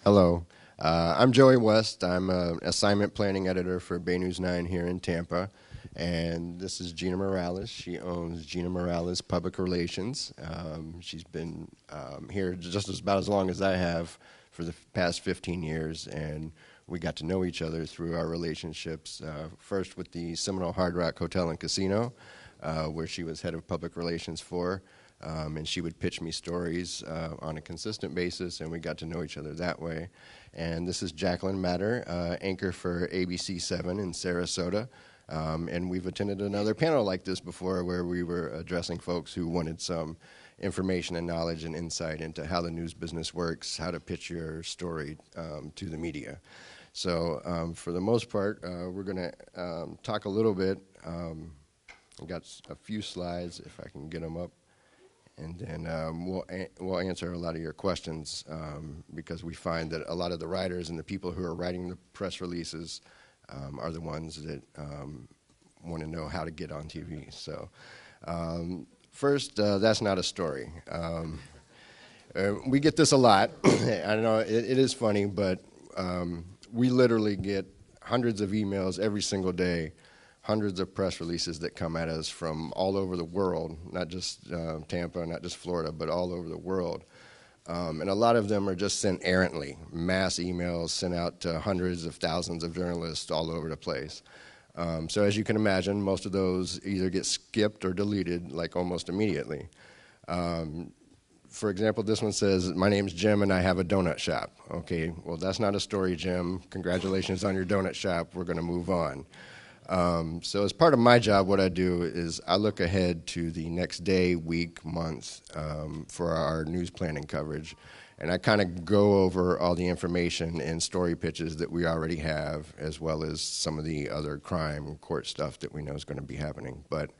Hello. I'm Joey West. I'm an assignment planning editor for Bay News 9 here in Tampa. And this is Gina Morales. She owns Gina Morales Public Relations. She's been here just about as long as I have for the past 15 years. And we got to know each other through our relationships, first with the Seminole Hard Rock Hotel and Casino, where she was head of public relations for. And she would pitch me stories on a consistent basis, and we got to know each other that way. And this is Jacqueline Matter, anchor for ABC 7 in Sarasota. And we've attended another panel like this before where we were addressing folks who wanted some information and knowledge and insight into how the news business works, how to pitch your story to the media. So for the most part, we're going to talk a little bit. I've got a few slides, if I can get them up. And then we'll answer a lot of your questions because we find that a lot of the writers and the people who are writing the press releases are the ones that want to know how to get on TV. So first, that's not a story. We get this a lot. I know it is funny, but we literally get hundreds of emails every single day, hundreds of press releases that come at us from all over the world, not just Tampa, not just Florida, but all over the world. And a lot of them are just sent errantly, mass emails sent out to hundreds of thousands of journalists all over the place. So as you can imagine, most of those either get skipped or deleted like almost immediately. For example, this one says, "My name's Jim and I have a donut shop." Okay, well that's not a story, Jim. Congratulations on your donut shop. We're gonna move on. So as part of my job, what I do is I look ahead to the next day, week, month for our news planning coverage. And I kind of go over all the information and story pitches that we already have, as well as some of the other crime court stuff that we know is going to be happening. But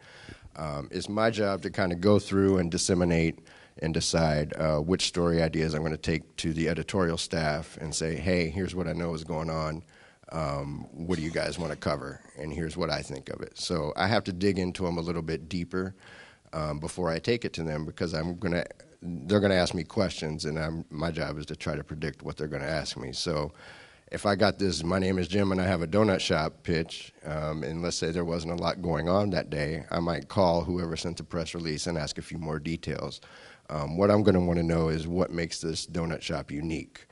it's my job to kind of go through and disseminate and decide which story ideas I'm going to take to the editorial staff and say, hey, here's what I know is going on. What do you guys want to cover? And here's what I think of it. So I have to dig into them a little bit deeper before I take it to them because they're going to ask me questions, and my job is to try to predict what they're going to ask me. So if I got this, "My name is Jim and I have a donut shop" pitch, and let's say there wasn't a lot going on that day, I might call whoever sent the press release and ask a few more details. What I'm going to want to know is what makes this donut shop unique.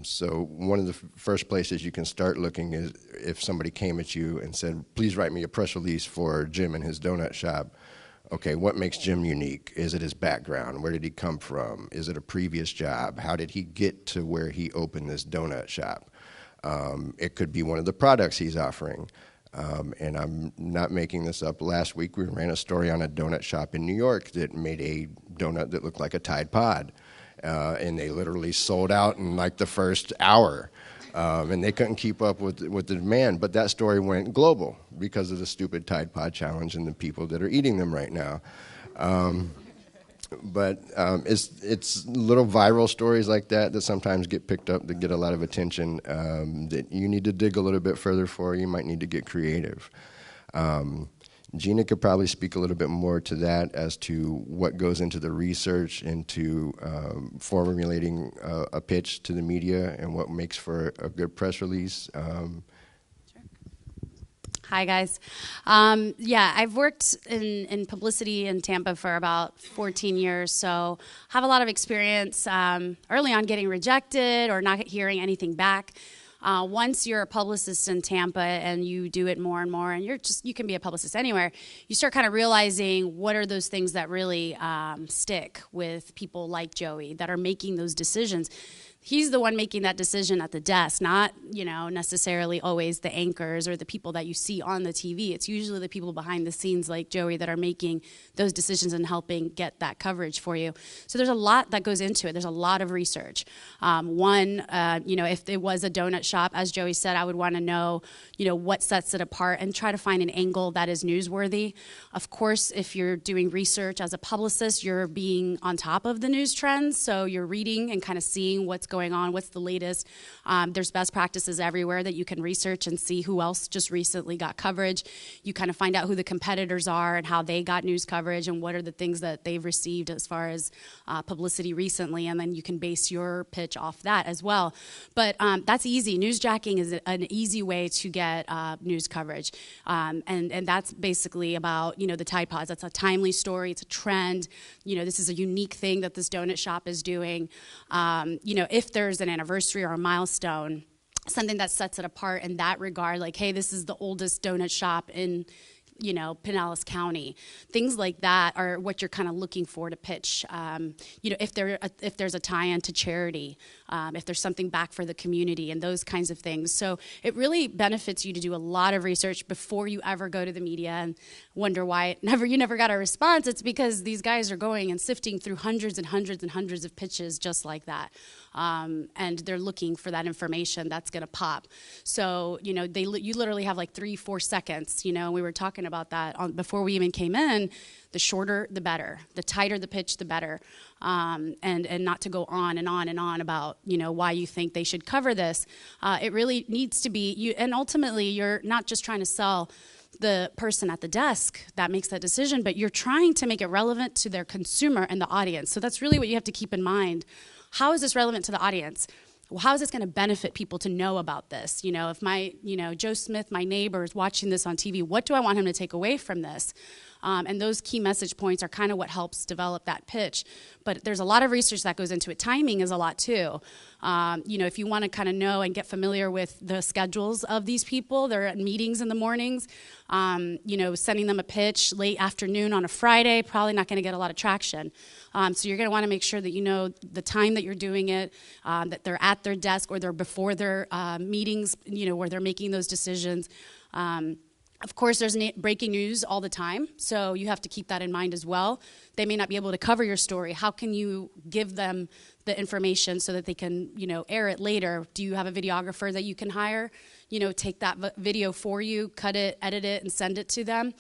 So one of the first places you can start looking is if somebody came at you and said, "Please write me a press release for Jim and his donut shop." Okay, what makes Jim unique? Is it his background? Where did he come from? Is it a previous job? How did he get to where he opened this donut shop? It could be one of the products he's offering. And I'm not making this up. Last week we ran a story on a donut shop in New York that made a donut that looked like a Tide Pod. And they literally sold out in like the first hour. And they couldn't keep up with the demand. But that story went global because of the stupid Tide Pod challenge and the people that are eating them right now. But it's little viral stories like that sometimes get picked up, that get a lot of attention, that you need to dig a little bit further for. You might need to get creative. Gina could probably speak a little bit more to that as to what goes into the research, into formulating a pitch to the media and what makes for a good press release. Hi, guys. Yeah, I've worked in publicity in Tampa for about 14 years, so have a lot of experience early on getting rejected or not hearing anything back. Once you're a publicist in Tampa and you do it more and more, and you can be a publicist anywhere, you start kind of realizing what are those things that really stick with people like Joey that are making those decisions. He's the one making that decision at the desk, not, necessarily always the anchors or the people that you see on the TV. It's usually the people behind the scenes like Joey that are making those decisions and helping get that coverage for you. So there's a lot that goes into it. There's a lot of research. If it was a donut shop, as Joey said, I would want to know, what sets it apart and try to find an angle that is newsworthy. Of course, if you're doing research as a publicist, you're being on top of the news trends. So you're reading and kind of seeing what's going going on, what's the latest. There's best practices everywhere that you can research and see who else just recently got coverage. You kind of find out who the competitors are and how they got news coverage and what are the things that they've received as far as publicity recently, and then you can base your pitch off that as well. But that's easy. Newsjacking is an easy way to get news coverage, and that's basically about, the Tide Pods. That's a timely story. It's a trend. This is a unique thing that this donut shop is doing. If there's an anniversary or a milestone, something that sets it apart in that regard, like, hey, this is the oldest donut shop in Pinellas County. Things like that are what you're kind of looking for to pitch. If there's a tie-in to charity, if there's something back for the community and those kinds of things. So it really benefits you to do a lot of research before you ever go to the media and wonder why you never got a response. It's because these guys are going and sifting through hundreds and hundreds and hundreds of pitches just like that. And they're looking for that information that's going to pop. So, you literally have like 3-4 seconds, we were talking about that before we even came in. The shorter, the better. The tighter the pitch, the better. And not to go on and on and on about, why you think they should cover this. It really needs to be, and ultimately you're not just trying to sell the person at the desk that makes that decision, but you're trying to make it relevant to their consumer and the audience. So that's really what you have to keep in mind. How is this relevant to the audience? Well, how is this going to benefit people to know about this? If my, Joe Smith, my neighbor, is watching this on TV, what do I want him to take away from this? And those key message points are kind of what helps develop that pitch. But there's a lot of research that goes into it. Timing is a lot too. If you want to kind of know and get familiar with the schedules of these people, they're at meetings in the mornings, sending them a pitch late afternoon on a Friday, probably not going to get a lot of traction. So you're going to want to make sure that you know the time that you're doing it, that they're at their desk or they're before their meetings, where they're making those decisions. Of course, there's breaking news all the time, so you have to keep that in mind as well. They may not be able to cover your story. How can you give them the information so that they can, air it later? Do you have a videographer that you can hire? Take that video for you, cut it, edit it, and send it to them.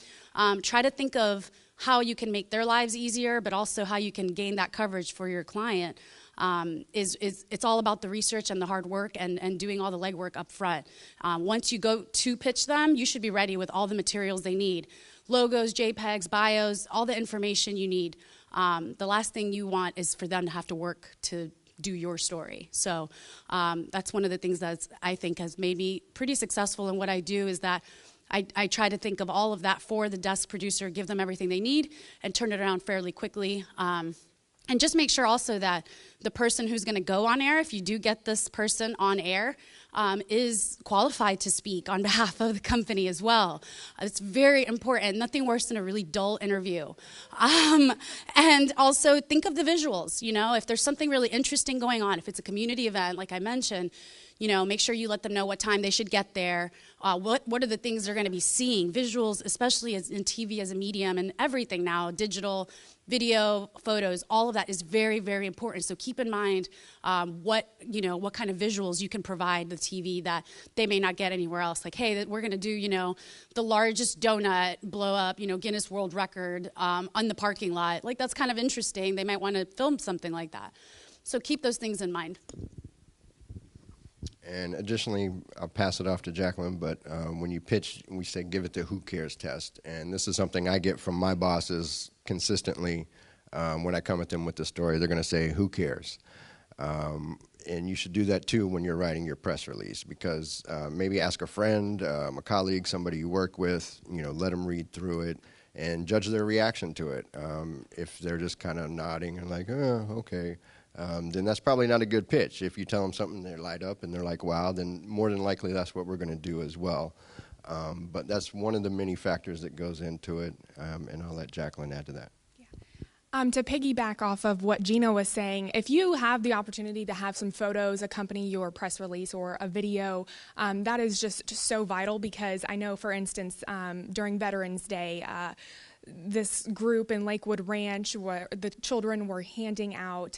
Try to think of how you can make their lives easier, but also how you can gain that coverage for your client. It's all about the research and the hard work and doing all the legwork up front. Once you go to pitch them, you should be ready with all the materials they need. Logos, JPEGs, bios, all the information you need. The last thing you want is for them to have to work to do your story. So that's one of the things that I think has made me pretty successful in what I do, is that I try to think of all of that for the desk producer, give them everything they need, and turn it around fairly quickly. And just make sure also that the person who's going to go on air, if you do get this person on air, is qualified to speak on behalf of the company as well. It's very important. Nothing worse than a really dull interview. And also think of the visuals. If there's something really interesting going on, if it's a community event, like I mentioned, make sure you let them know what time they should get there. What are the things they're going to be seeing? Visuals, especially in TV as a medium and everything now, digital, video, photos, all of that is very, very important. So keep in mind what kind of visuals you can provide the TV that they may not get anywhere else. Like, hey, we're going to do, the largest donut blow up, Guinness World Record on the parking lot. Like, that's kind of interesting. They might want to film something like that. So keep those things in mind. And additionally, I'll pass it off to Jacqueline, but when you pitch, we say give it the who cares test. And this is something I get from my bosses consistently. When I come at them with the story, they're going to say, who cares? And you should do that too when you're writing your press release, because maybe ask a friend, a colleague, somebody you work with, let them read through it and judge their reaction to it. If they're just kind of nodding and like, oh, okay. Then that's probably not a good pitch. If you tell them something, they light up and they're like, wow, then more than likely that's what we're going to do as well. But that's one of the many factors that goes into it, and I'll let Jacqueline add to that. To piggyback off of what Gina was saying, if you have the opportunity to have some photos accompany your press release or a video, that is just so vital, because I know, for instance, during Veterans Day, this group in Lakewood Ranch where the children were handing out,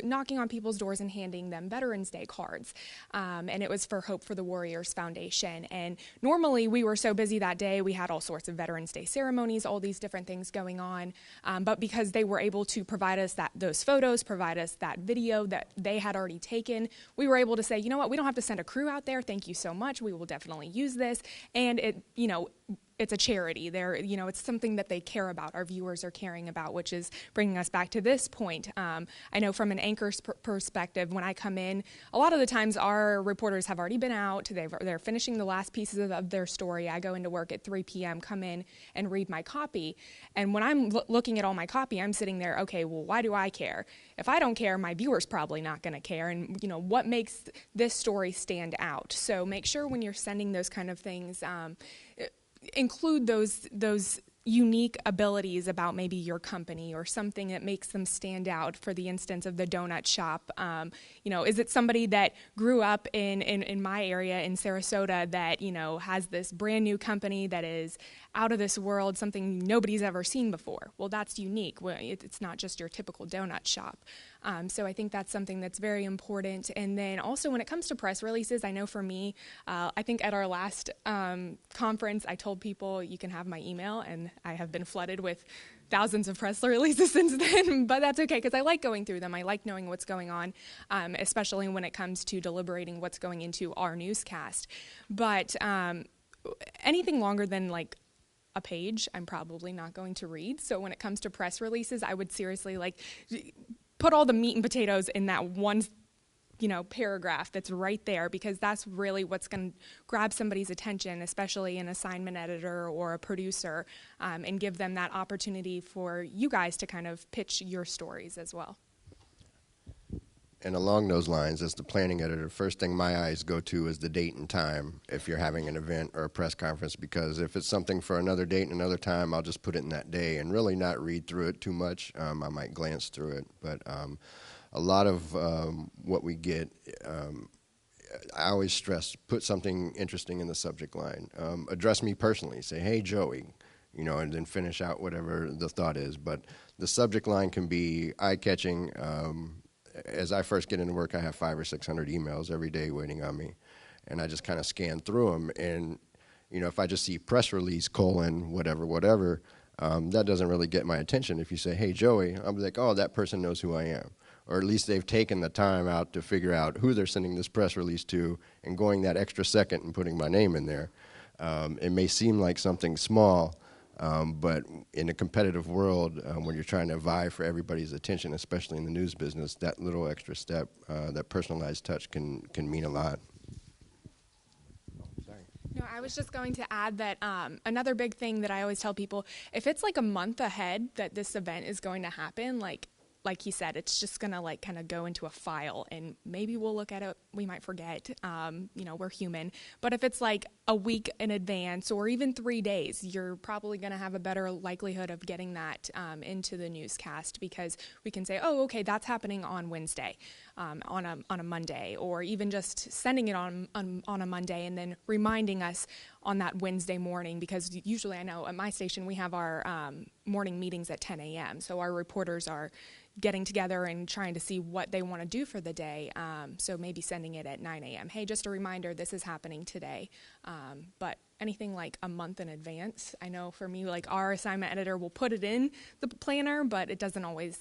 knocking on people's doors and handing them Veterans Day cards. And it was for Hope for the Warriors Foundation. And normally we were so busy that day, we had all sorts of Veterans Day ceremonies, all these different things going on. But because they were able to provide us those photos, provide us that video that they had already taken, we were able to say, you know what, we don't have to send a crew out there. Thank you so much. We will definitely use this. And it's a charity. It's something that they care about. Our viewers are caring about, which is bringing us back to this point. I know from an anchor's perspective, when I come in, a lot of the times our reporters have already been out. They're finishing the last pieces of their story. I go into work at 3 p.m., come in and read my copy. And when I'm looking at all my copy, I'm sitting there, okay, well, why do I care? If I don't care, my viewer's probably not going to care. And, what makes this story stand out? So make sure when you're sending those kind of things, include those unique abilities about maybe your company or something that makes them stand out. For the instance of the donut shop, is it somebody that grew up in my area in Sarasota that, has this brand new company that is out of this world, something nobody's ever seen before? Well, that's unique. It's not just your typical donut shop. So I think that's something that's very important. And then also when it comes to press releases, I know for me, I think at our last conference, I told people you can have my email, and I have been flooded with thousands of press releases since then, but that's okay because I like going through them. I like knowing what's going on, especially when it comes to deliberating what's going into our newscast. But anything longer than like a page, I'm probably not going to read. So when it comes to press releases, I would seriously put all the meat and potatoes in that one paragraph that's right there, because that's really what's going to grab somebody's attention, especially an assignment editor or a producer, and give them that opportunity for you guys to kind of pitch your stories as well. And along those lines, as the planning editor, first thing my eyes go to is the date and time if you're having an event or a press conference, because if it's something for another date and another time, I'll just put it in that day and really not read through it too much. I might glance through it, but a lot of what we get, I always stress, put something interesting in the subject line. Address me personally. Say, hey, Joey, and then finish out whatever the thought is. But the subject line can be eye-catching. As I first get into work, I have 500 or 600 emails every day waiting on me. And I just kind of scan through them. And, if I just see press release, whatever, that doesn't really get my attention. If you say, hey, Joey, I'm like, oh, that person knows who I am. Or at least they've taken the time out to figure out who they're sending this press release to and going that extra second and putting my name in there. It may seem like something small, but in a competitive world, when you're trying to vie for everybody's attention, especially in the news business, that little extra step, that personalized touch can mean a lot. No, I was just going to add that another big thing that I always tell people, if it's like a month ahead that this event is going to happen, like he said, it's just going to kind of go into a file, and maybe we'll look at it, we might forget, we're human. But if it's like a week in advance or even 3 days, you're probably going to have a better likelihood of getting that into the newscast, because we can say, oh, okay, that's happening on Wednesday, on a Monday, or even just sending it on a Monday and then reminding us on that Wednesday morning, because usually I know at my station we have our morning meetings at 10 a.m. So our reporters are getting together and trying to see what they want to do for the day. So maybe sending it at 9 a.m. Hey, just a reminder, this is happening today. But anything like a month in advance, I know for me, our assignment editor will put it in the planner, but it doesn't always,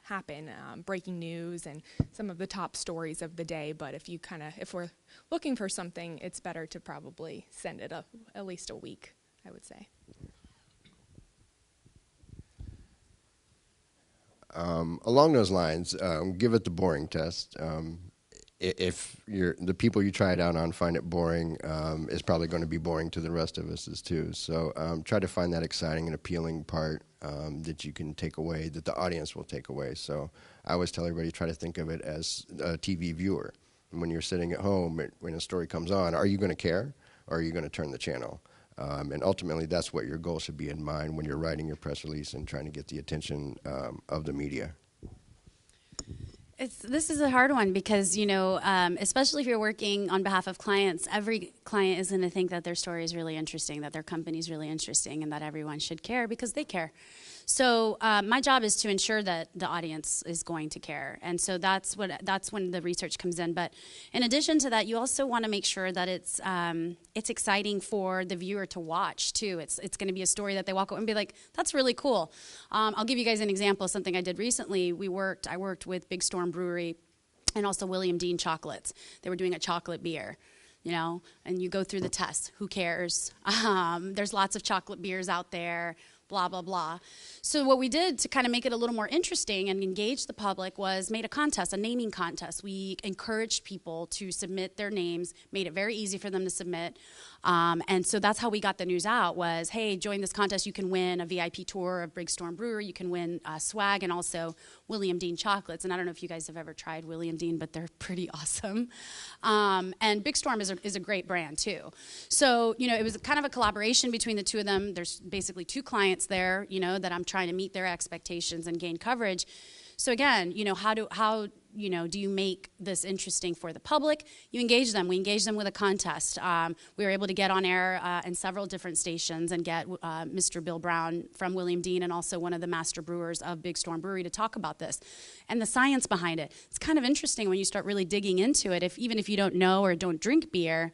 happen. Breaking news and some of the top stories of the day. But if we're looking for something, it's better to probably send it at least a week, I would say. Along those lines, give it the boring test. If the people you try it out on find it boring, it's probably going to be boring to the rest of us too. So try to find that exciting and appealing part that you can take away, that the audience will take away. So I always tell everybody, try to think of it as a TV viewer. And when you're sitting at home, when a story comes on, are you going to care, or are you going to turn the channel? And ultimately, that's what your goal should be in mind when you're writing your press release and trying to get the attention of the media. This is a hard one because, especially if you're working on behalf of clients, every client is going to think that their story is really interesting, that their company is really interesting, and that everyone should care because they care. So my job is to ensure that the audience is going to care, and so that's when the research comes in. But in addition to that, you also want to make sure that it's exciting for the viewer to watch too. It's going to be a story that they walk away and be like, "That's really cool." I'll give you guys an example of something I did recently. I worked with Big Storm Brewery and also William Dean Chocolates. They were doing a chocolate beer. And you go through the test. Who cares? There's lots of chocolate beers out there. Blah, blah, blah. So what we did to kind of make it a little more interesting and engage the public was made a contest, a naming contest. We encouraged people to submit their names, made it very easy for them to submit. And so that's how we got the news out was, hey, join this contest. You can win a VIP tour of Big Storm Brewery. You can win swag and also William Dean Chocolates. And I don't know if you guys have ever tried William Dean, but they're pretty awesome. And Big Storm is a great brand, too. So, it was kind of a collaboration between the two of them. There's basically two clients there, that I'm trying to meet their expectations and gain coverage. So again, how do you make this interesting for the public? You engage them. We engage them with a contest. We were able to get on air in several different stations and get Mr. Bill Brown from William Dean and also one of the master brewers of Big Storm Brewery to talk about this and the science behind it. It's kind of interesting when you start really digging into it. Even if you don't know or don't drink beer,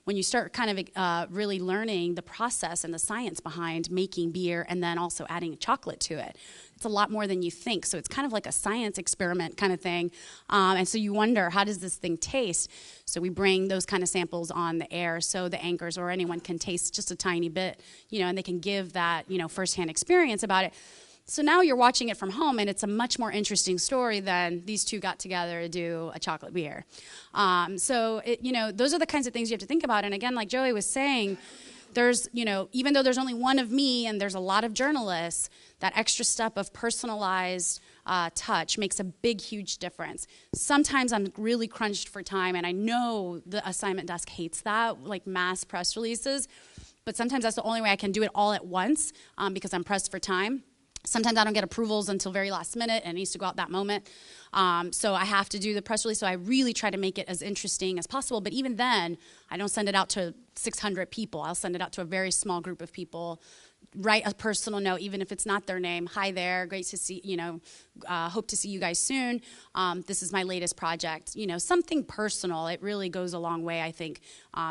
when you start kind of really learning the process and the science behind making beer and then also adding chocolate to it, it's a lot more than you think. So it's kind of like a science experiment kind of thing. And so you wonder, how does this thing taste? So we bring those kind of samples on the air so the anchors or anyone can taste just a tiny bit, and they can give that, firsthand experience about it. So now you're watching it from home, and it's a much more interesting story than these two got together to do a chocolate beer. So, those are the kinds of things you have to think about. And again, like Joey was saying, there's, even though there's only one of me and there's a lot of journalists, that extra step of personalized touch makes a big, huge difference. Sometimes I'm really crunched for time, and I know the assignment desk hates that, like mass press releases. But sometimes that's the only way I can do it all at once because I'm pressed for time. Sometimes I don't get approvals until very last minute, and it needs to go out that moment. So I have to do the press release. So I really try to make it as interesting as possible. But even then, I don't send it out to 600 people. I'll send it out to a very small group of people. Write a personal note, even if it's not their name. Hi there, great to see, hope to see you guys soon. This is my latest project. Something personal. It really goes a long way, I think,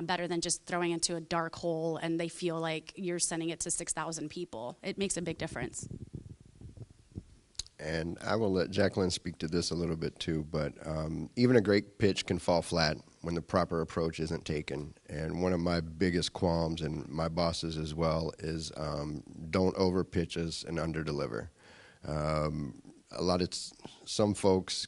better than just throwing it into a dark hole and they feel like you're sending it to 6,000 people. It makes a big difference. And I will let Jacqueline speak to this a little bit too, but even a great pitch can fall flat when the proper approach isn't taken. And one of my biggest qualms, and my bosses as well, is don't over pitch us and under deliver. Some folks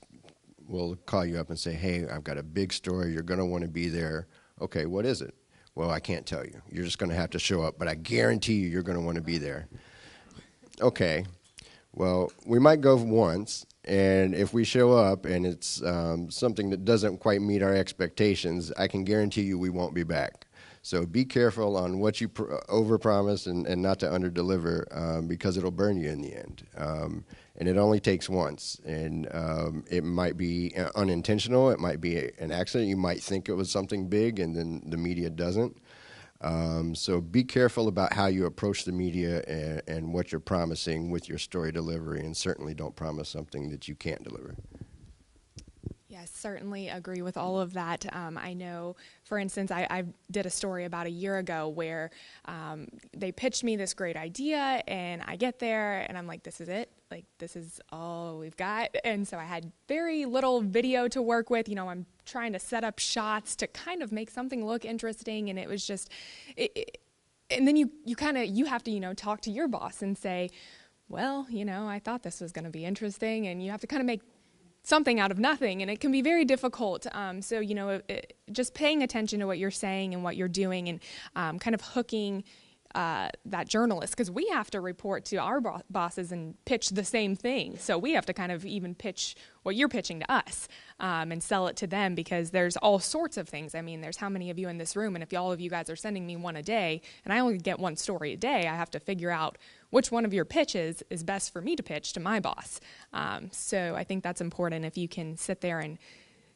will call you up and say, hey, I've got a big story, you're going to want to be there. Okay, what is it? Well, I can't tell you. You're just going to have to show up, but I guarantee you're going to want to be there. Okay. Well, we might go once, and if we show up and it's something that doesn't quite meet our expectations, I can guarantee you we won't be back. So be careful on what you overpromise and not to underdeliver because it'll burn you in the end. And it only takes once, and it might be unintentional. It might be an accident. You might think it was something big, and then the media doesn't. So be careful about how you approach the media and what you're promising with your story delivery, and certainly don't promise something that you can't deliver. Yes, certainly agree with all of that. I know, for instance, I did a story about a year ago where they pitched me this great idea, and I get there, and I'm like, this is it? Like, this is all we've got? And so I had very little video to work with. I'm trying to set up shots to kind of make something look interesting, and it was just, and then you have to, talk to your boss and say, well, I thought this was going to be interesting, and you have to kind of make something out of nothing, and it can be very difficult. So, just paying attention to what you're saying and what you're doing, and kind of hooking that journalist, because we have to report to our bosses and pitch the same thing. So we have to kind of even pitch what you're pitching to us and sell it to them, because there's all sorts of things. I mean, there's how many of you in this room, and if all of you guys are sending me one a day, and I only get one story a day, I have to figure out which one of your pitches is best for me to pitch to my boss. So I think that's important. If you can sit there and,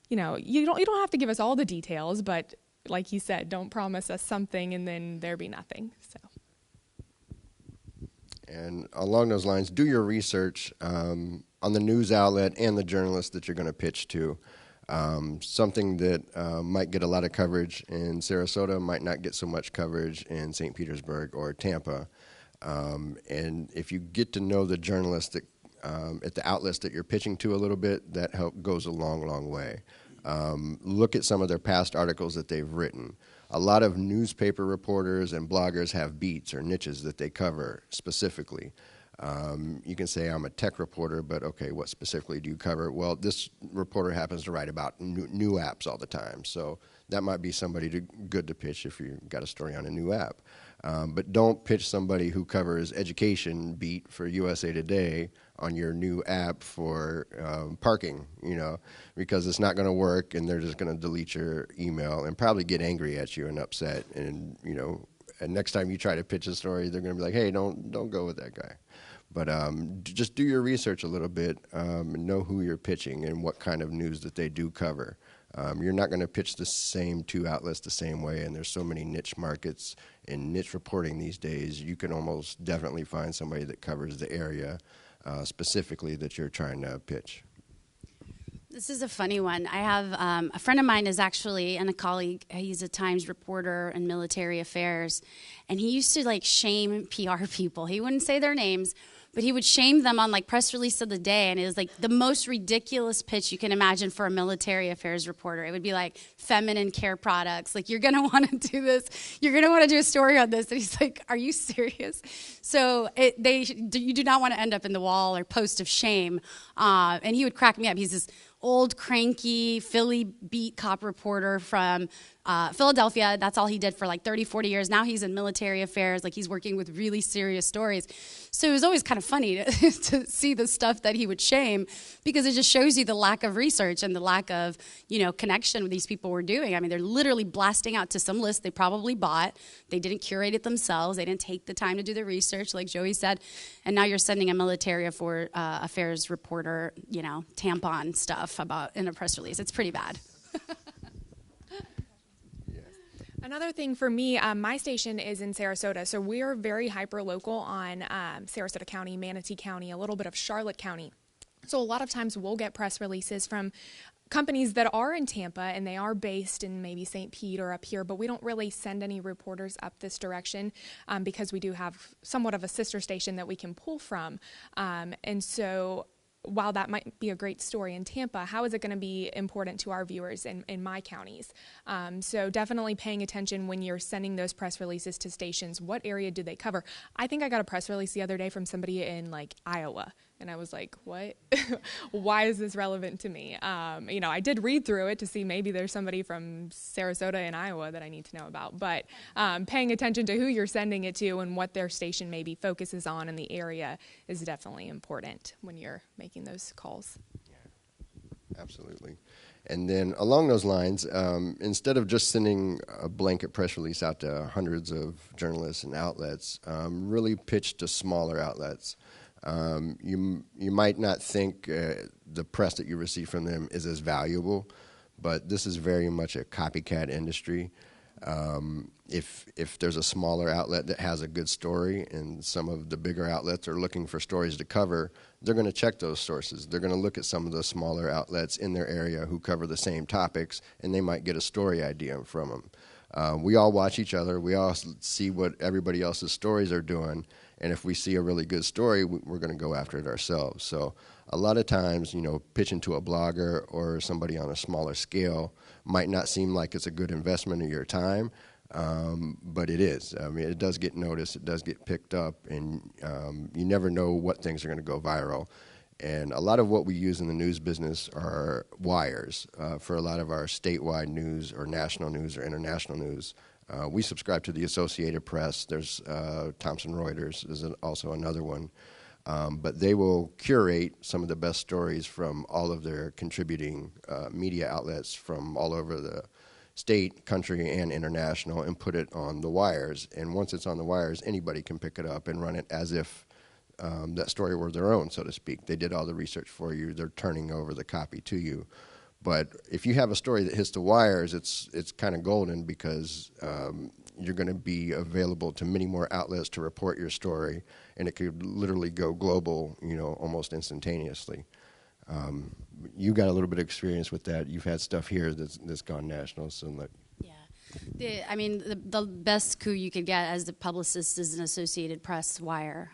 you don't have to give us all the details, but like he said, don't promise us something and then there be nothing. So. And along those lines, do your research on the news outlet and the journalist that you're going to pitch to. Something that might get a lot of coverage in Sarasota might not get so much coverage in St. Petersburg or Tampa. And if you get to know the journalist that, at the outlets that you're pitching to a little bit, that goes a long, long way. Look at some of their past articles that they've written. A lot of newspaper reporters and bloggers have beats or niches that they cover specifically. You can say, I'm a tech reporter, but okay, what specifically do you cover? Well, this reporter happens to write about new apps all the time, so that might be somebody good to pitch if you've got a story on a new app. But don't pitch somebody who covers education beat for USA Today on your new app for parking, because it's not going to work, and they're just going to delete your email and probably get angry at you and upset. And and next time you try to pitch a story, they're going to be like, "Hey, don't go with that guy." But just do your research a little bit, and know who you're pitching and what kind of news that they do cover. You're not going to pitch the same two outlets the same way, and there's so many niche markets and niche reporting these days. You can almost definitely find somebody that covers the area specifically that you're trying to pitch. This is a funny one. I have a friend of mine is actually, and a colleague, he's a Times reporter in military affairs, and he used to shame PR people. He wouldn't say their names, but he would shame them on press release of the day, and it was the most ridiculous pitch you can imagine for a military affairs reporter. It would be feminine care products. You're going to want to do this. You're going to want to do a story on this. And he's like, are you serious? So you do not want to end up in the wall or post of shame. And he would crack me up. He's this old, cranky Philly beat cop reporter from Philadelphia. That's all he did for 30, 40 years. Now he's in military affairs. He's working with really serious stories. So it was always kind of funny to see the stuff that he would shame, because it just shows you the lack of research and the lack of, connection with these people were doing. I mean, they're literally blasting out to some list they probably bought. They didn't curate it themselves. They didn't take the time to do the research, like Joey said. And now you're sending a military affairs reporter, tampon stuff about in a press release. It's pretty bad. Another thing for me, my station is in Sarasota, so we are very hyper-local on Sarasota County, Manatee County, a little bit of Charlotte County. So a lot of times we'll get press releases from companies that are in Tampa, and they are based in maybe St. Pete or up here, but we don't really send any reporters up this direction because we do have somewhat of a sister station that we can pull from. And so while that might be a great story in Tampa, how is it going to be important to our viewers in my counties? So definitely paying attention when you're sending those press releases to stations. What area do they cover? I think I got a press release the other day from somebody in Iowa, and I was like, what? Why is this relevant to me? I did read through it to see maybe there's somebody from Sarasota in Iowa that I need to know about, but paying attention to who you're sending it to and what their station maybe focuses on in the area is definitely important when you're making those calls. Yeah, absolutely. And then along those lines, instead of just sending a blanket press release out to hundreds of journalists and outlets, really pitch to smaller outlets. You might not think the press that you receive from them is as valuable, but this is very much a copycat industry. If there's a smaller outlet that has a good story and some of the bigger outlets are looking for stories to cover, they're going to check those sources. They're going to look at some of the smaller outlets in their area who cover the same topics, and they might get a story idea from them. We all watch each other. We all see what everybody else's stories are doing. And if we see a really good story, we're going to go after it ourselves. So a lot of times, pitching to a blogger or somebody on a smaller scale might not seem like it's a good investment of your time, but it is. I mean, it does get noticed. It does get picked up, and you never know what things are going to go viral. And a lot of what we use in the news business are wires for a lot of our statewide news or national news or international news. We subscribe to the Associated Press. There's Thomson Reuters is also another one. But they will curate some of the best stories from all of their contributing media outlets from all over the state, country, and international and put it on the wires. And once it's on the wires, anybody can pick it up and run it as if that story were their own, so to speak. They did all the research for you. They're turning over the copy to you. But if you have a story that hits the wires, it's kind of golden because you're going to be available to many more outlets to report your story, and it could literally go global, almost instantaneously. You got a little bit of experience with that. You've had stuff here that's gone national. So the best coup you could get as a publicist is an Associated Press wire.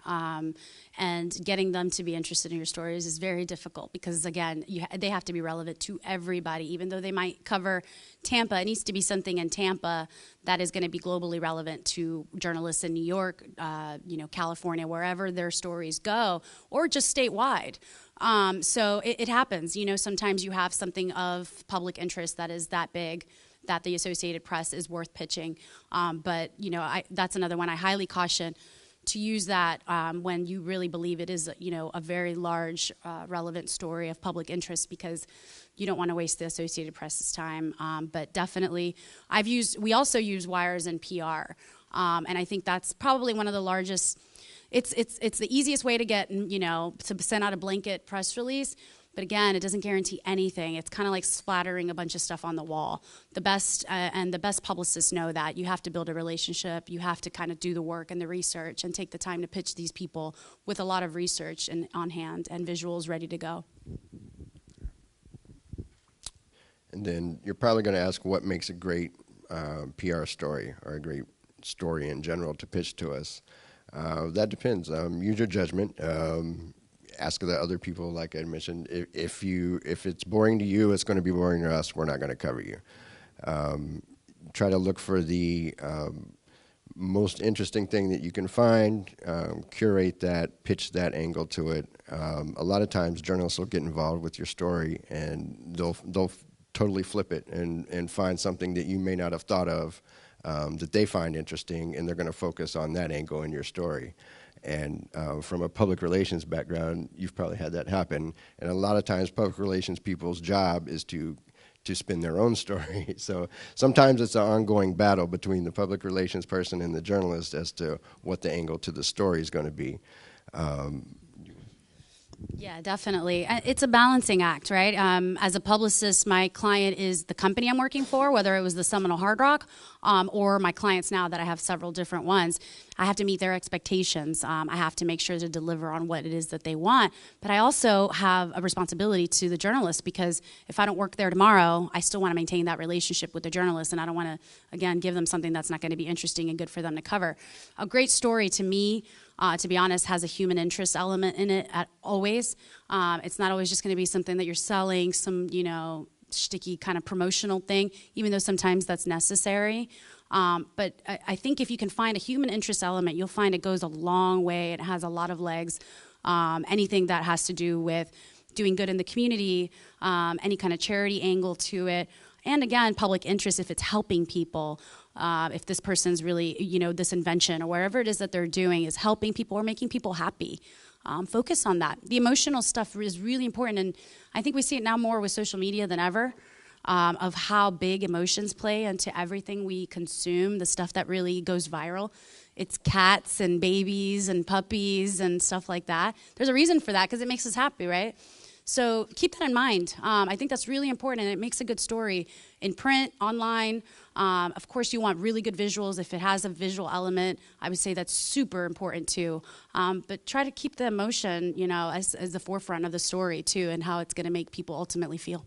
And getting them to be interested in your stories is very difficult because, again, they have to be relevant to everybody. Even though they might cover Tampa, it needs to be something in Tampa that is going to be globally relevant to journalists in New York, California, wherever their stories go, or just statewide. So it happens. Sometimes you have something of public interest that is that big that the Associated Press is worth pitching. But that's another one I highly caution to use that when you really believe it is, a very large, relevant story of public interest, because you don't want to waste the Associated Press's time. But definitely, we also use wires and PR, and I think that's probably one of the largest. It's the easiest way to get, to send out a blanket press release. But again, it doesn't guarantee anything. It's kind of like splattering a bunch of stuff on the wall. The best publicists know that. You have to build a relationship. You have to kind of do the work and the research and take the time to pitch these people with a lot of research on hand and visuals ready to go. And then you're probably going to ask what makes a great PR story or a great story in general to pitch to us. That depends. Use your judgment. Ask the other people, like I mentioned. If it's boring to you, it's going to be boring to us. We're not going to cover you. Try to look for the most interesting thing that you can find. Curate that, pitch that angle to it. A lot of times, journalists will get involved with your story, and they'll totally flip it and find something that you may not have thought of that they find interesting, and they're going to focus on that angle in your story. And from a public relations background, you've probably had that happen. And a lot of times, public relations people's job is to spin their own story. So sometimes it's an ongoing battle between the public relations person and the journalist as to what the angle to the story is going to be. Yeah, definitely. It's a balancing act, right? As a publicist, my client is the company I'm working for, whether it was the Seminole Hard Rock or my clients now that I have several different ones. I have to meet their expectations. I have to make sure to deliver on what it is that they want. But I also have a responsibility to the journalist, because if I don't work there tomorrow, I still want to maintain that relationship with the journalist, and I don't want to, again, give them something that's not going to be interesting and good for them to cover. A great story to me, to be honest, has a human interest element in it always. It's not always just going to be something that you're selling, some, sticky kind of promotional thing, even though sometimes that's necessary. But I think if you can find a human interest element, you'll find it goes a long way. It has a lot of legs. Anything that has to do with doing good in the community, any kind of charity angle to it. And again, public interest, if it's helping people, if this person's really, this invention or wherever it is that they're doing is helping people or making people happy. Focus on that. The emotional stuff is really important, and I think we see it now more with social media than ever, of how big emotions play into everything we consume, the stuff that really goes viral. It's cats and babies and puppies and stuff like that. There's a reason for that, because it makes us happy, right? So keep that in mind. I think that's really important, and it makes a good story in print, online. Of course, you want really good visuals. If it has a visual element, I would say that's super important too. But try to keep the emotion, as the forefront of the story too, and how it's going to make people ultimately feel.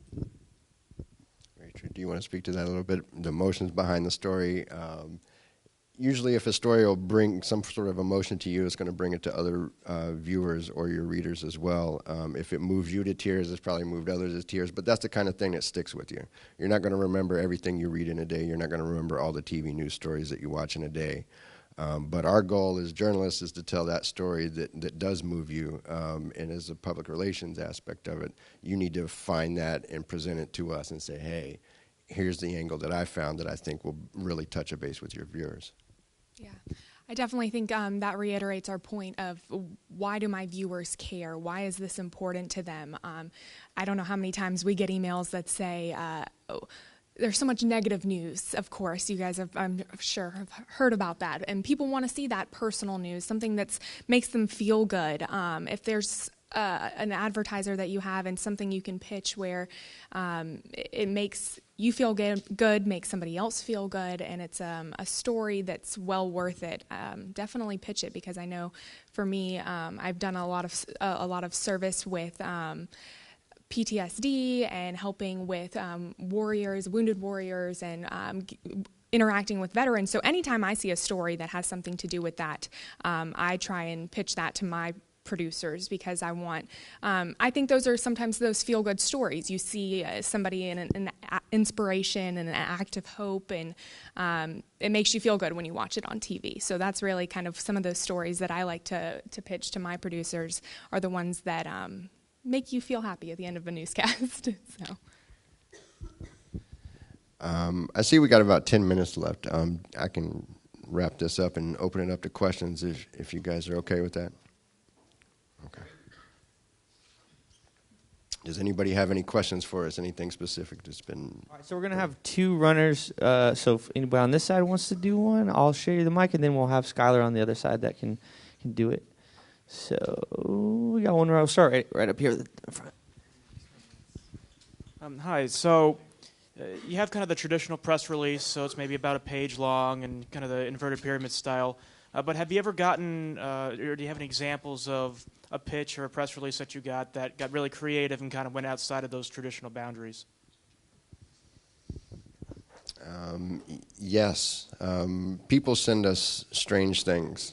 Rachel, do you want to speak to that a little bit? The emotions behind the story. Usually if a story will bring some sort of emotion to you, it's going to bring it to other viewers or your readers as well. If it moves you to tears, it's probably moved others to tears, but that's the kind of thing that sticks with you. You're not going to remember everything you read in a day. You're not going to remember all the TV news stories that you watch in a day. But our goal as journalists is to tell that story that does move you, and as a public relations aspect of it, you need to find that and present it to us and say, hey, here's the angle that I found that I think will really touch a base with your viewers. Yeah, I definitely think that reiterates our point of why do my viewers care? Why is this important to them? I don't know how many times we get emails that say, there's so much negative news, of course. You guys have, I'm sure, have heard about that. And people want to see that personal news, something that makes them feel good. If there's an advertiser that you have and something you can pitch where it makes you feel good, makes somebody else feel good, and it's a story that's well worth it, definitely pitch it, because I know for me, I've done a lot of service with PTSD and helping with wounded warriors, and interacting with veterans. So anytime I see a story that has something to do with that, I try and pitch that to my producers, because I want, I think those are sometimes those feel-good stories. You see somebody in an inspiration and an act of hope, and it makes you feel good when you watch it on TV. So that's really kind of some of those stories that I like to pitch to my producers, are the ones that make you feel happy at the end of a newscast. So. I see we got about 10 minutes left. I can wrap this up and open it up to questions if you guys are okay with that. Okay. Does anybody have any questions for us? Anything specific that's been... All right, so we're going to have two runners. So if anybody on this side wants to do one, I'll share you the mic, and then we'll have Skylar on the other side that can do it. So we got one. I'll start right up here at the front. Hi. So you have kind of the traditional press release, so it's maybe about a page long and kind of the inverted pyramid style. But have you ever gotten, or do you have any examples of a pitch or a press release that you got that got really creative and kind of went outside of those traditional boundaries? Yes. People send us strange things.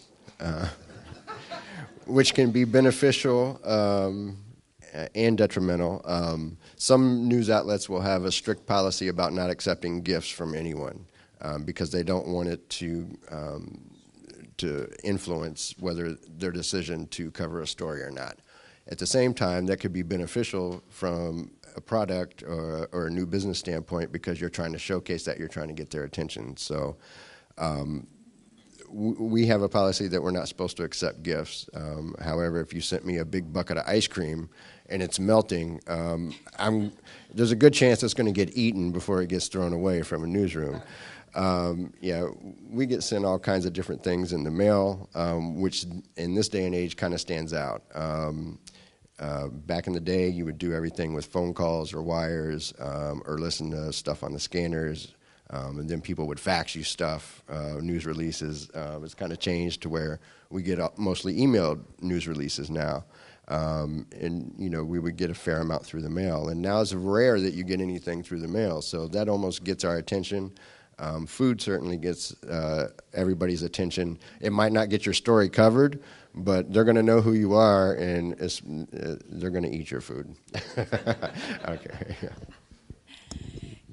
Which can be beneficial and detrimental. Some news outlets will have a strict policy about not accepting gifts from anyone because they don't want it to influence whether their decision to cover a story or not. At the same time, that could be beneficial from a product or a new business standpoint, because you're trying to showcase that, you're trying to get their attention. So we have a policy that we're not supposed to accept gifts. However, if you sent me a big bucket of ice cream and it's melting, there's a good chance it's going to get eaten before it gets thrown away from a newsroom. Yeah, we get sent all kinds of different things in the mail, which in this day and age kind of stands out. Back in the day, you would do everything with phone calls or wires, or listen to stuff on the scanners. And then people would fax you stuff, news releases. It's kind of changed to where we get mostly emailed news releases now. And, you know, we would get a fair amount through the mail. And now it's rare that you get anything through the mail, so that almost gets our attention. Food certainly gets everybody's attention. It might not get your story covered, but they're going to know who you are, and they're going to eat your food. Okay. Yeah.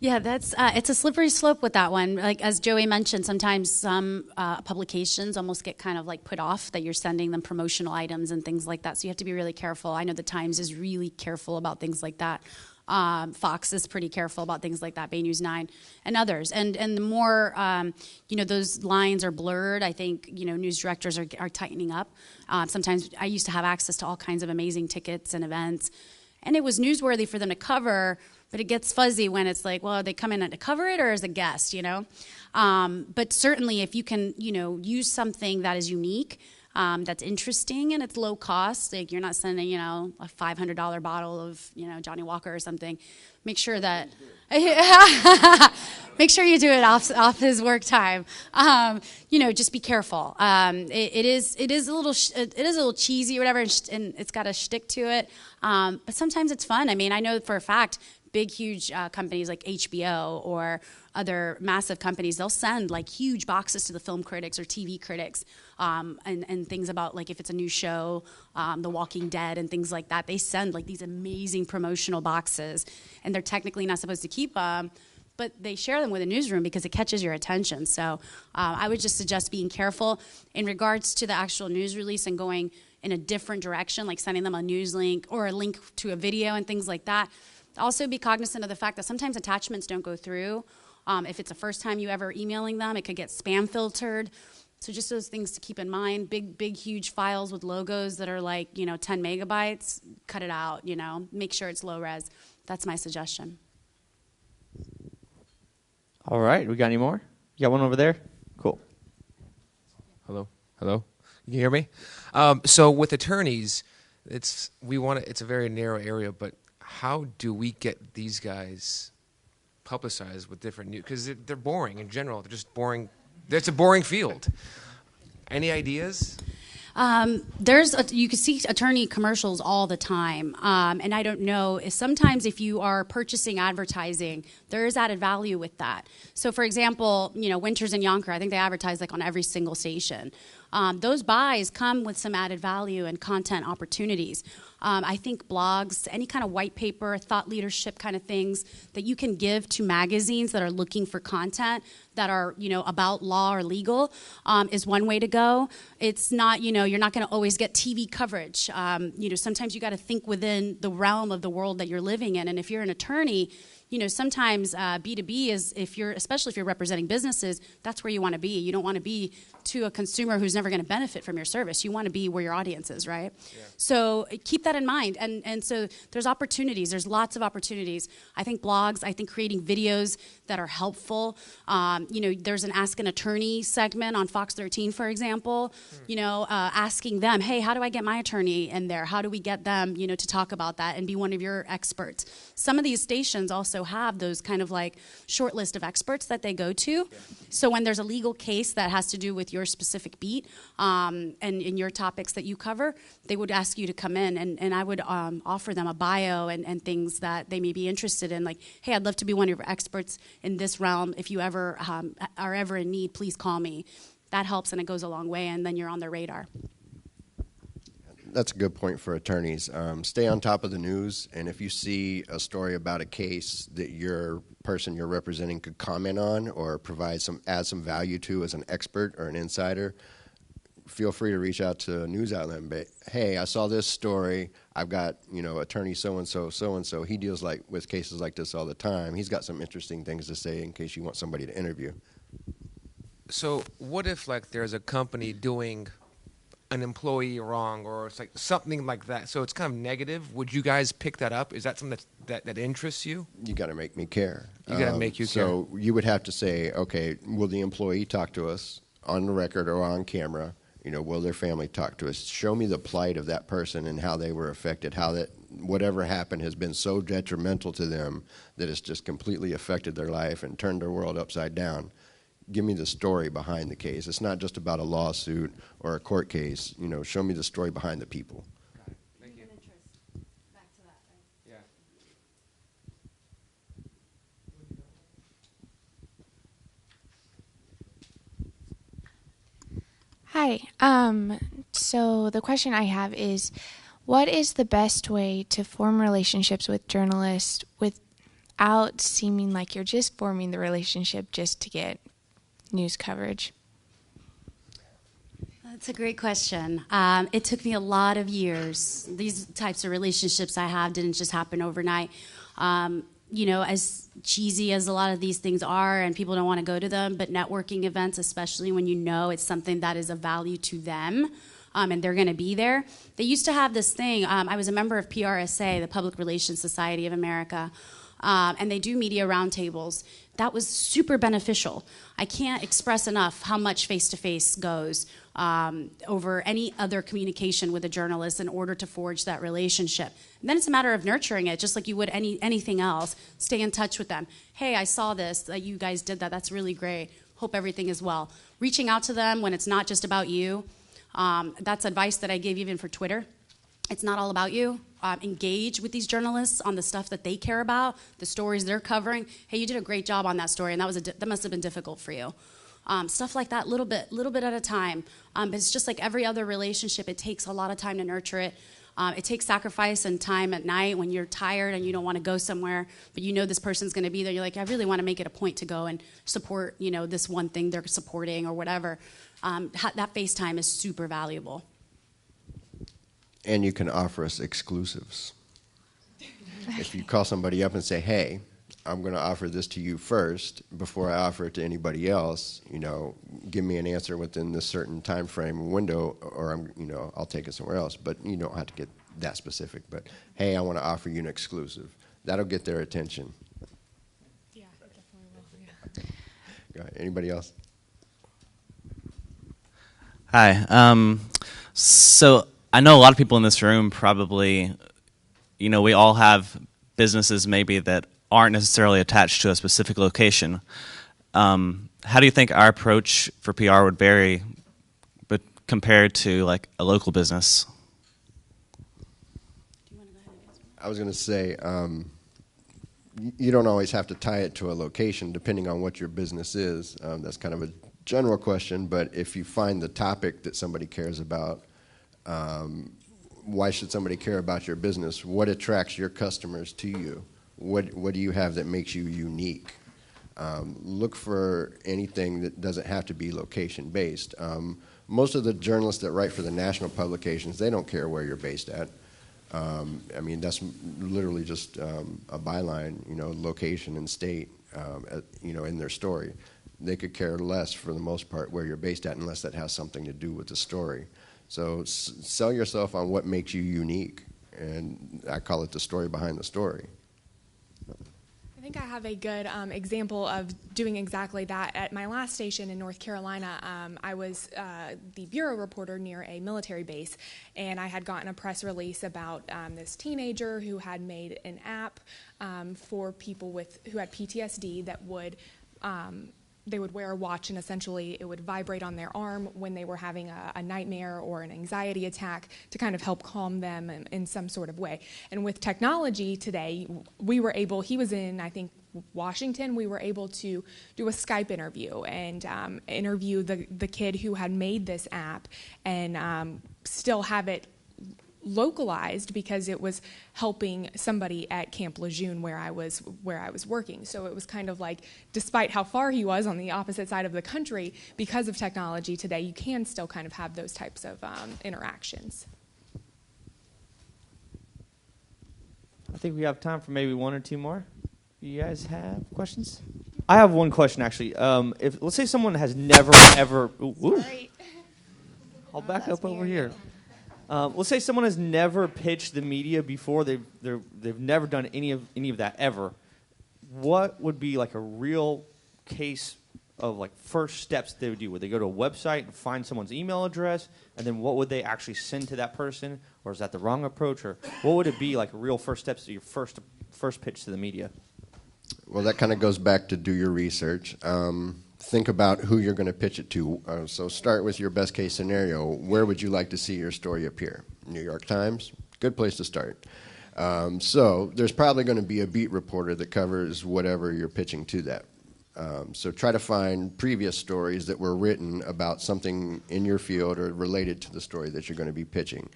Yeah, that's it's a slippery slope with that one. Like as Joey mentioned, sometimes some publications almost get kind of like put off that you're sending them promotional items and things like that. So you have to be really careful. I know the Times is really careful about things like that. Fox is pretty careful about things like that, Bay News 9 and others. And the more, you know, those lines are blurred, I think, you know, news directors are tightening up. Sometimes I used to have access to all kinds of amazing tickets and events, and it was newsworthy for them to cover, but it gets fuzzy when it's like, well, are they coming in to cover it or as a guest, you know? But certainly if you can, you know, use something that is unique, that's interesting and it's low cost, like you're not sending, you know, a $500 bottle of, you know, Johnny Walker or something. Make sure that, make sure you do it off his work time. You know, just be careful. It is a little cheesy or whatever, and it's got a shtick to it. But sometimes it's fun. I mean, I know for a fact, big, huge companies like HBO or other massive companies, they'll send like huge boxes to the film critics or TV critics, and things about like if it's a new show, The Walking Dead and things like that. They send like these amazing promotional boxes, and they're technically not supposed to keep them, but they share them with a newsroom because it catches your attention. So I would just suggest being careful in regards to the actual news release and going in a different direction, like sending them a news link or a link to a video and things like that. Also be cognizant of the fact that sometimes attachments don't go through. If it's the first time you ever emailing them, it could get spam filtered. So just those things to keep in mind. Big, huge files with logos that are like, 10 megabytes, cut it out, make sure it's low res. That's my suggestion. All right, we got any more? You got one over there? Cool. Hello? You can hear me? So with attorneys, it's a very narrow area, but how do we get these guys publicized with different news? Because they're boring in general. They're just boring. It's a boring field. Any ideas? You can see attorney commercials all the time, and I don't know. Sometimes if you are purchasing advertising, there is added value with that. So, for example, Winters and Yonker, I think they advertise like on every single station. Those buys come with some added value and content opportunities. I think blogs, any kind of white paper, thought leadership kind of things that you can give to magazines that are looking for content that are, about law or legal is one way to go. It's not, you're not going to always get TV coverage. Sometimes you got to think within the realm of the world that you're living in. And if you're an attorney, sometimes B2B is, especially if you're representing businesses, that's where you want to be. You don't want to be to a consumer who's never going to benefit from your service. You want to be where your audience is, right? Yeah. So keep that in mind. And so there's opportunities. There's lots of opportunities. I think blogs, I think creating videos that are helpful. There's an Ask an Attorney segment on Fox 13, for example, asking them, hey, how do I get my attorney in there? How do we get them, to talk about that and be one of your experts? Some of these stations also have those kind of like short list of experts that they go to. Yeah. So when there's a legal case that has to do with your specific beat and in your topics that you cover, they would ask you to come in and I would offer them a bio and things that they may be interested in. Like, hey, I'd love to be one of your experts in this realm. If you ever are ever in need, please call me. That helps and it goes a long way, and then you're on their radar. That's a good point for attorneys. Stay on top of the news, and if you see a story about a case that your person you're representing could comment on or add some value to as an expert or an insider, feel free to reach out to a news outlet and be, hey, I saw this story. I've got, attorney so-and-so. He deals with cases like this all the time. He's got some interesting things to say in case you want somebody to interview. So what if there's a company doing an employee wrong, or it's something like that, so it's kind of negative? Would you guys pick that up? Is that something that interests you? You got to make me care. You got to make you care. So you would have to say, okay, will the employee talk to us on the record or on camera? Will their family talk to us? Show me the plight of that person and how they were affected, how that whatever happened has been so detrimental to them that it's just completely affected their life and turned their world upside down. Give me the story behind the case. It's not just about a lawsuit or a court case. Show me the story behind the people. Got it. Thank you. Back to that, right? Yeah. Hi. So the question I have is, what is the best way to form relationships with journalists without seeming like you're just forming the relationship just to get news coverage? That's a great question. It took me a lot of years. These types of relationships I have didn't just happen overnight. As cheesy as a lot of these things are, and people don't want to go to them, but networking events, especially when it's something that is of value to them, and they're going to be there. They used to have this thing. I was a member of PRSA, the Public Relations Society of America, and they do media roundtables. That was super beneficial. I can't express enough how much face-to-face goes over any other communication with a journalist in order to forge that relationship. And then it's a matter of nurturing it, just like you would anything else. Stay in touch with them. Hey, I saw this. You guys did that. That's really great. Hope everything is well. Reaching out to them when it's not just about you. That's advice that I give even for Twitter. It's not all about you. Engage with these journalists on the stuff that they care about, the stories they're covering. Hey, you did a great job on that story, and that must have been difficult for you. Stuff like that, little bit at a time. But it's just like every other relationship. It takes a lot of time to nurture it. It takes sacrifice and time at night when you're tired and you don't want to go somewhere, but this person's going to be there. You're like, I really want to make it a point to go and support, this one thing they're supporting or whatever. That FaceTime is super valuable. And you can offer us exclusives. If you call somebody up and say, hey, I'm going to offer this to you first before I offer it to anybody else, give me an answer within this certain time frame window, or I'll take it somewhere else. But you don't have to get that specific. But hey, I want to offer you an exclusive. That'll get their attention. Yeah, it definitely will. Yeah. Go ahead. Anybody else? Hi. So I know a lot of people in this room probably, we all have businesses maybe that aren't necessarily attached to a specific location. How do you think our approach for PR would vary compared to like a local business? I was going to say, you don't always have to tie it to a location depending on what your business is. That's kind of a general question, but if you find the topic that somebody cares about, why should somebody care about your business? What attracts your customers to you? What do you have that makes you unique? Look for anything that doesn't have to be location-based. Most of the journalists that write for the national publications, they don't care where you're based at. That's literally just a byline, location and state, in their story. They could care less, for the most part, where you're based at, unless that has something to do with the story. So sell yourself on what makes you unique, and I call it the story behind the story. I think I have a good example of doing exactly that. At my last station in North Carolina, I was the bureau reporter near a military base, and I had gotten a press release about this teenager who had made an app for people who had PTSD that would they would wear a watch, and essentially it would vibrate on their arm when they were having a nightmare or an anxiety attack to kind of help calm them in some sort of way. And with technology today, he was in, I think, Washington, we were able to do a Skype interview and interview the kid who had made this app and still have it localized because it was helping somebody at Camp Lejeune where I was working. So it was kind of like, despite how far he was on the opposite side of the country, because of technology today, you can still kind of have those types of interactions. I think we have time for maybe one or two more. You guys have questions? I have one question, actually. If let's say someone has never, ever... Sorry. I'll back up over here. Let's say someone has never pitched the media before. They've never done any of that ever. What would be like a real case of like first steps they would do? Would they go to a website and find someone's email address, and then what would they actually send to that person? Or is that the wrong approach? Or what would it be like real first steps to your first pitch to the media? Well, that kind of goes back to do your research. Think about who you're going to pitch it to. So start with your best case scenario. Where would you like to see your story appear? New York Times? Good place to start. So there's probably going to be a beat reporter that covers whatever you're pitching to that. So try to find previous stories that were written about something in your field or related to the story that you're going to be pitching.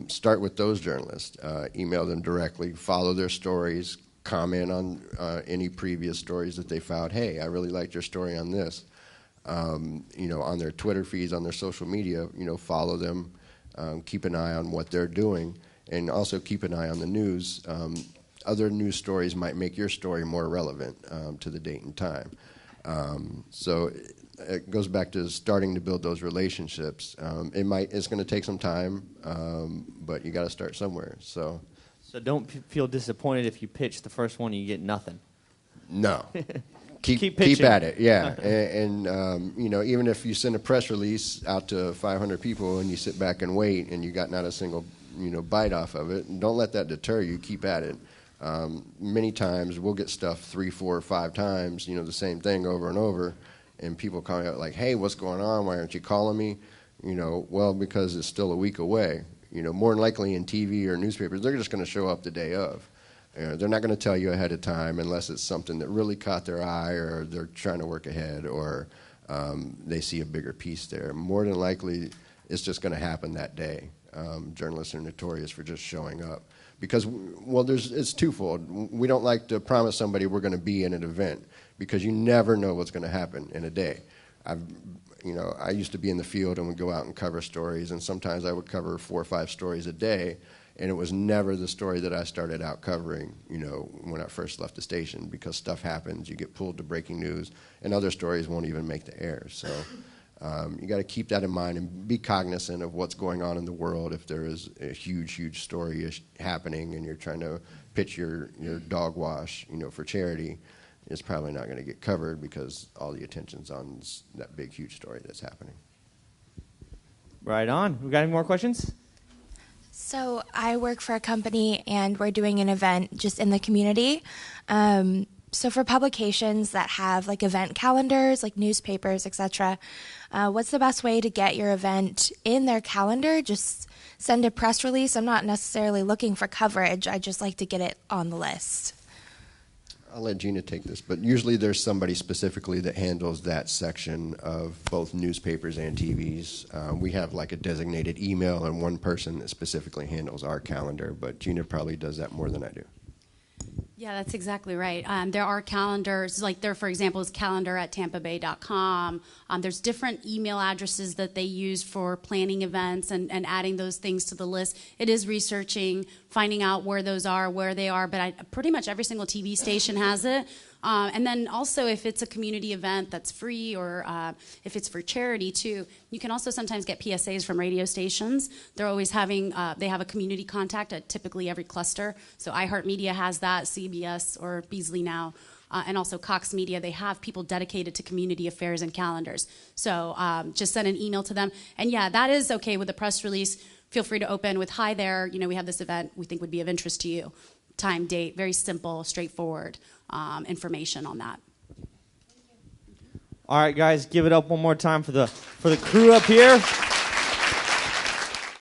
Start with those journalists. Email them directly. Follow their stories. Comment on any previous stories that they found. Hey, I really liked your story on this. On their Twitter feeds, on their social media, follow them. Keep an eye on what they're doing, and also keep an eye on the news. Other news stories might make your story more relevant to the date and time. So it goes back to starting to build those relationships. It's going to take some time, but you got to start somewhere. So don't feel disappointed if you pitch the first one and you get nothing. No. Keep at it, yeah. and even if you send a press release out to 500 people and you sit back and wait and you got not a single bite off of it, don't let that deter you. Keep at it. Many times we'll get stuff 3, 4, 5 times, the same thing over and over, and people call out like, hey, what's going on? Why aren't you calling me? Well, because it's still a week away. More than likely in TV or newspapers, they're just going to show up the day of. They're not going to tell you ahead of time unless it's something that really caught their eye or they're trying to work ahead or they see a bigger piece there. More than likely, it's just going to happen that day. Journalists are notorious for just showing up. Because, it's twofold. We don't like to promise somebody we're going to be in an event because you never know what's going to happen in a day. I used to be in the field and would go out and cover stories, and sometimes I would cover 4 or 5 stories a day, And it was never the story that I started out covering, you know, when I first left the station, because stuff happens, you get pulled to breaking news, and other stories won't even make the air. So you got to keep that in mind and be cognizant of what's going on in the world. If there is a huge story happening and you're trying to pitch your dog wash, you know, for charity, it's probably not going to get covered because all the attention's on that big, huge story that's happening. Right on. We got any more questions? So I work for a company, and we're doing an event just in the community. So for publications that have like event calendars, like newspapers, etc., what's the best way to get your event in their calendar? Just send a press release. I'm not necessarily looking for coverage. I just like to get it on the list. I'll let Gina take this, but usually there's somebody specifically that handles that section of both newspapers and TVs. We have like a designated email and one person that specifically handles our calendar, but Gina probably does that more than I do. Yeah, that's exactly right. There are calendars, like there, for example, is calendar@tampabay.com. There's different email addresses that they use for planning events and adding those things to the list. It is researching, finding out where those are, where they are, but pretty much every single TV station has it. And then also if it's a community event that's free, or if it's for charity too, you can also sometimes get PSAs from radio stations. They're always having, they have a community contact at typically every cluster. So iHeartMedia has that, CBS or Beasley Now, and also Cox Media. They have people dedicated to community affairs and calendars. So just send an email to them. And yeah, that is okay with the press release. Feel free to open with, "Hi there, you know, we have this event we think would be of interest to you." Time, date, very simple, straightforward information on that. All right, guys, give it up one more time for the crew up here.